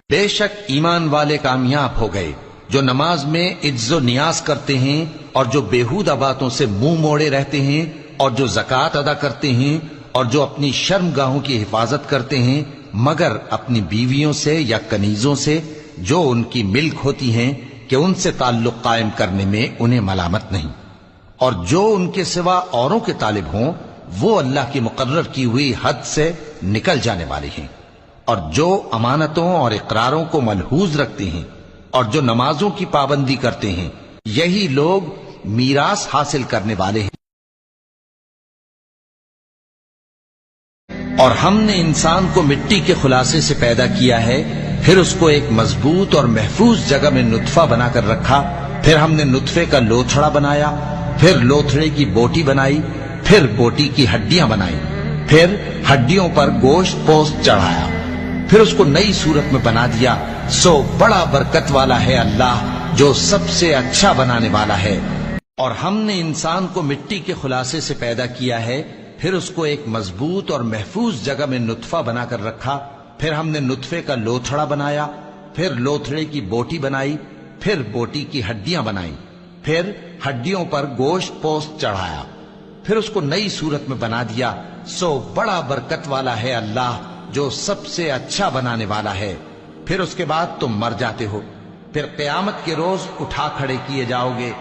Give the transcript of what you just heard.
بے شک ایمان والے کامیاب ہو گئے جو نماز میں عجز و نیاز کرتے ہیں اور جو بیہودہ باتوں سے منہ موڑے رہتے ہیں اور جو زکوٰۃ ادا کرتے ہیں اور جو اپنی شرم گاہوں کی حفاظت کرتے ہیں مگر اپنی بیویوں سے یا کنیزوں سے جو ان کی ملک ہوتی ہیں کہ ان سے تعلق قائم کرنے میں انہیں ملامت نہیں، اور جو ان کے سوا اوروں کے طالب ہوں وہ اللہ کی مقرر کی ہوئی حد سے نکل جانے والے ہیں، اور جو امانتوں اور اقراروں کو ملحوظ رکھتے ہیں اور جو نمازوں کی پابندی کرتے ہیں یہی لوگ میراث حاصل کرنے والے ہیں۔ اور ہم نے انسان کو مٹی کے خلاصے سے پیدا کیا ہے، پھر اس کو ایک مضبوط اور محفوظ جگہ میں نطفہ بنا کر رکھا، پھر ہم نے نطفے کا لوتھڑا بنایا، پھر لوتھڑے کی بوٹی بنائی، پھر بوٹی کی ہڈیاں بنائی، پھر ہڈیوں پر گوشت پوست چڑھایا، پھر اس کو نئی صورت میں بنا دیا۔ سو بڑا برکت والا ہے اللہ جو سب سے اچھا بنانے والا ہے۔ اور ہم نے انسان کو مٹی کے خلاصے سے پیدا کیا ہے، پھر اس کو ایک مضبوط اور محفوظ جگہ میں نطفہ بنا کر رکھا، پھر ہم نے نطفے کا لوتھڑا بنایا، پھر لوتھڑے کی بوٹی بنائی، پھر بوٹی کی ہڈیاں بنائیں، پھر ہڈیوں پر گوشت پوست چڑھایا، پھر اس کو نئی صورت میں بنا دیا۔ سو بڑا برکت والا ہے اللہ جو سب سے اچھا بنانے والا ہے۔ پھر اس کے بعد تم مر جاتے ہو، پھر قیامت کے روز اٹھا کھڑے کیے جاؤ گے۔